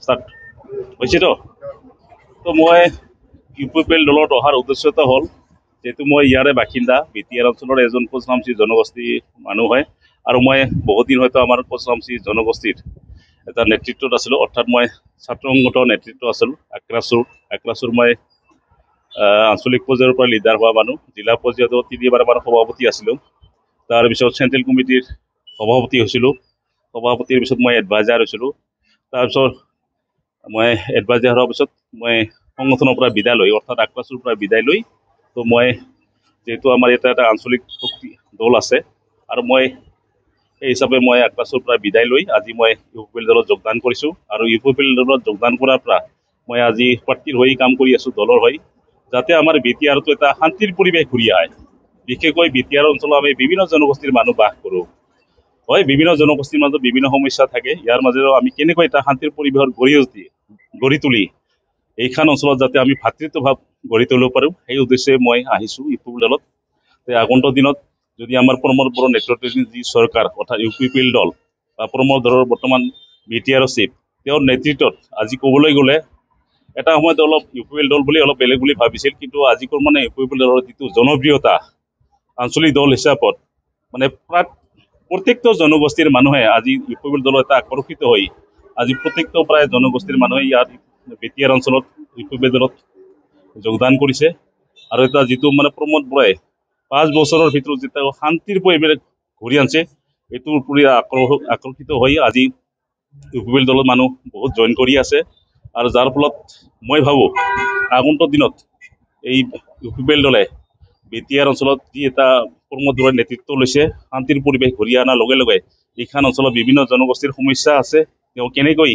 start হয়েছে তো মই ইউপিপিএল দলত অহাৰ উদ্দেশ্যতা হ'ল যেহেতু মই ইয়াৰে বাসিন্দা বিটিআৰ অঞ্চলৰ এজন কোচৰামচী জনগোষ্ঠীৰ মানুহ হয় আৰু মই বহুত দিন হয়তো আমাৰ কোচৰামচী জনগোষ্ঠীৰ এটা নেতৃত্বত আছিলোঁ অৰ্থাৎ মই ছাত্ৰ সংগঠনৰ নেতৃত্ব আছিলোঁ আক্ৰাচুৰ মই আঞ্চলিক পৰ্যায়ৰ পৰা লিডাৰ হোৱা মানুহ জিলা পৰ্যায়ত 3বাৰ সভাপতি আছিলোঁ তাৰপিছত চেণ্ট্ৰেল কমিটিৰ সভাপতি হৈছিলোঁ সভাপতিৰ পিছত মই এডভাইজাৰ হৈছিলোঁ তাৰপিছত মই এডভাইজাৰ হোৱাৰ পিছত মই সংগঠনৰ পৰা বিদায় লৈ অৰ্থাৎ আক্ৰাচুৰ পৰা বিদায় লৈ তো মই যেহেতু আমাৰ ইয়াতে এটা আঞ্চলিক শক্তি দল আছে আৰু মই সেই হিচাপে মই আক্ৰাচুৰ পৰা বিদায় লৈ আজি মই ইউপিপিএল দলত যোগদান কৰিছোঁ আৰু ইউপিপিএল দলত যোগদান কৰাৰ পৰা মই আজি প্ৰাৰ্থীৰ হৈ কাম কৰি আছোঁ দলৰ হৈ যাতে আমাৰ বিটিআৰটো এটা শান্তিৰ পৰিৱেশ ঘূৰি আহে বিশেষকৈ বিটিআৰ অঞ্চলত আমি বিভিন্ন জনগোষ্ঠীৰ মানুহ বাস কৰোঁ হয় বিভিন্ন জনগোষ্ঠীৰ মাজত বিভিন্ন সমস্যা থাকে ইয়াৰ মাজেৰেও আমি কেনেকৈ এটা শান্তিৰ পৰিৱেশৰ গঢ়ি তুলি এইখন অঞ্চলত যাতে আমি ভাতৃত্বভাৱ গঢ়ি তুলিব পাৰোঁ সেই উদ্দেশ্যে মই আহিছোঁ ইউপিপিএল দলত আগন্তুক দিনত যদি আমাৰ প্ৰমোদ বড়োৰ নেতৃত্বাধীন যি চৰকাৰ অৰ্থাৎ ইউপিপিএল দল বা প্ৰমোদ বড়োৰ বৰ্তমান বিটিআৰৰ চিফ তেওঁৰ নেতৃত্বত আজি ক'বলৈ গ'লে এটা সময়ত অলপ ইউপিপিএল দল বুলি অলপ বেলেগ বুলি ভাবিছিল কিন্তু আজি মানে ইউপিপিএল দলৰ যিটো জনপ্ৰিয়তা আঞ্চলিক দল হিচাপত মানে প্ৰত্যেকটো জনগোষ্ঠীৰ মানুহে আজি ইউপিপিএল দলত এটা আকৰ্ষিত হৈ আজি প্ৰত্যেকটো প্ৰায় জনগোষ্ঠীৰ মানুহে ইয়াত বিটিআৰ অঞ্চলত ইউপিপিএল দলত যোগদান কৰিছে আৰু এটা যিটো মানে প্ৰমোদ বড়োই 5 বছৰৰ ভিতৰত যেতিয়া শান্তিৰ পৰিৱেশ ঘূৰি আনছে এইটোৰ প্ৰতি আকৰ্ষিত হৈ আজি ইউপিপিএল দলৰ মানুহ বহুত জইন কৰি আছে আৰু যাৰ ফলত মই ভাবোঁ আগন্তুক দিনত এই ইউপিপিএল দলে বিটিআৰ অঞ্চলত যি এটা প্ৰমোদ বড়োৰ নেতৃত্ব লৈছে শান্তিৰ পৰিৱেশ ঘূৰি অনাৰ লগে লগে এইখন অঞ্চলত বিভিন্ন জনগোষ্ঠীৰ সমস্যা আছে তেওঁ কেনেকৈ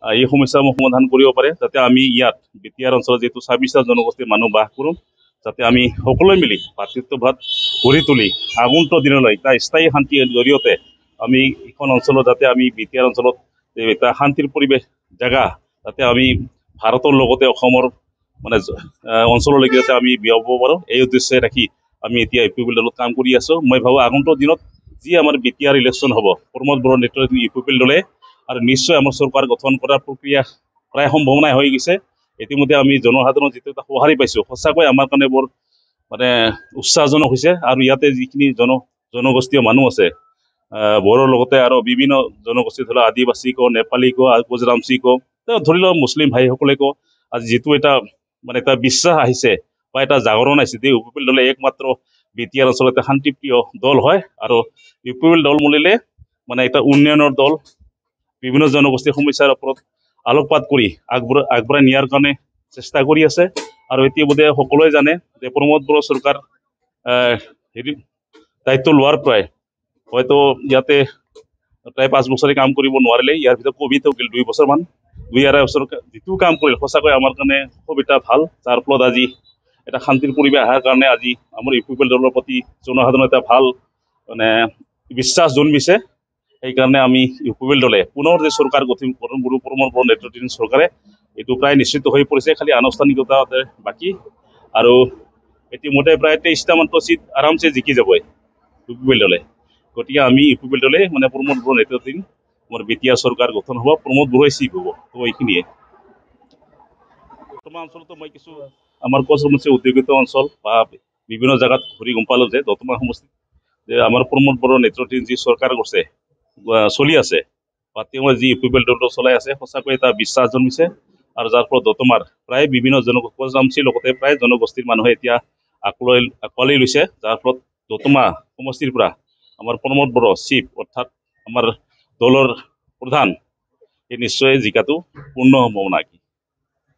এই সমস্যাসমূহ সমাধান কৰিব পাৰে যাতে আমি ইয়াত বিটিআৰ অঞ্চলত যিহেতু 26টা জনগোষ্ঠীৰ মানুহ বাস কৰোঁ যাতে আমি সকলোৱে মিলি ভাতৃত্বভাৱ গঢ়ি তুলি আগন্তুক দিনলৈ এটা স্থায়ী শান্তিৰ জৰিয়তে আমি এইখন অঞ্চলত যাতে আমি বিটিআৰ অঞ্চলত এটা শান্তিৰ পৰিৱেশ জেগা যাতে আমি ভাৰতৰ লগতে অসমৰ মানে অঞ্চললৈকে যাতে আমি বিয়পাব পাৰোঁ এই উদ্দেশ্যে ৰাখি আমি এতিয়া ইউপিপিএল দলত কাম কৰি আছোঁ মই ভাবোঁ আগন্তুক দিনত যি আমাৰ বিটিআৰ ইলেকশ্যন হ'ব প্ৰমোদ বড়োৰ নেতৃত্বাধীন ইউপিপিএল দলে আৰু নিশ্চয় আমাৰ চৰকাৰ গঠন কৰাৰ প্ৰক্ৰিয়া প্ৰায় সম্ভাৱনাই হৈ গৈছে ইতিমধ্যে আমি জনসাধাৰণৰ যিটো এটা সঁহাৰি পাইছোঁ সঁচাকৈ আমাৰ কাৰণে বৰ মানে উৎসাহজনক হৈছে আৰু ইয়াতে যিখিনি জনগোষ্ঠীয় মানুহ আছে বড়োৰ লগতে আৰু বিভিন্ন জনগোষ্ঠী ধৰি লওক আদিবাসী কওঁ নেপালী কওঁ কোচৰামচী কওঁ ধৰি লওক মুছলিম ভাইসকলে কওঁ আজি যিটো এটা মানে এটা বিশ্বাস আহিছে বা এটা জাগৰণ আহিছে যে ইউপিপিএল দলে একমাত্ৰ বিটিআৰ অঞ্চলত এটা শান্তিপ্ৰিয় দল হয় আৰু ইউপিপিএল দল বুলিলে মানে এটা উন্নয়নৰ দল বিভিন্ন জনগোষ্ঠীৰ সমস্যাৰ ওপৰত আলোকপাত কৰি আগবঢ়াই নিয়াৰ কাৰণে চেষ্টা কৰি আছে আৰু ইতিমধ্যে সকলোৱে জানে যে প্ৰমোদ বড়ো চৰকাৰ দায়িত্ব লোৱাৰ পৰাই হয়তো ইয়াতে প্ৰায় 5 বছৰে কাম কৰিব নোৱাৰিলে ইয়াৰ ভিতৰত ক'ভিড হৈ গ'ল 2 বছৰমান 2-2.5 বছৰ যিটো কাম কৰিল সঁচাকৈ আমাৰ কাৰণে খুব এটা ভাল যাৰ ফলত আজি এটা শান্তিৰ পৰিৱেশ অহাৰ কাৰণে আজি আমাৰ ইউপিপিএল দলৰ প্ৰতি জনসাধাৰণৰ এটা ভাল মানে বিশ্বাস জন্মিছে সেইকাৰণে আমি ইউপিপিএল দলে পুনৰ যে চৰকাৰ গঠন প্ৰমোদ বড়োৰ নেতৃত্বাধীন চৰকাৰে এইটো প্ৰায় নিশ্চিত হৈ পৰিছে খালি আনুষ্ঠানিকতা বাকী আৰু ইতিমধ্যে প্ৰায় 23টামান চিট আৰামছে জিকি যাব ইউপিপিএল দলে গতিকে আমি ইউপিপিএল দলে মানে প্ৰমোদ বড়োৰ নেতৃত্বাধীন আমাৰ বিটিআৰ চৰকাৰ গঠন হ'ব প্ৰমোদ বড়োই চিফ হ'ব তো এইখিনিয়ে বৰ্তমান অঞ্চলতো মই কিছু আমাৰ কোচৰামচী উদ্যোগিত অঞ্চল বা বিভিন্ন জেগাত ঘূৰি গম পালোঁ যে দতমা সমষ্টিত যে আমাৰ প্ৰমোদ বড়োৰ নেতৃত্বাধীন যি চৰকাৰ কৰিছে চলি আছে বা তেওঁ যি ইউপিপিএল দলটো চলাই আছে সঁচাকৈ এটা বিশ্বাস জন্মিছে আৰু যাৰ ফলত দতমাৰ প্ৰায় বিভিন্ন কোচৰামচীৰ লগতে প্ৰায় জনগোষ্ঠীৰ মানুহে এতিয়া আঁকোৱালি লৈছে যাৰ ফলত দতমা সমষ্টিৰ পৰা আমাৰ প্ৰমোদ বড়ো চিফ অৰ্থাৎ আমাৰ দলৰ প্ৰধান এই নিশ্চয় জিকাটো পূৰ্ণ সম্ভাৱনা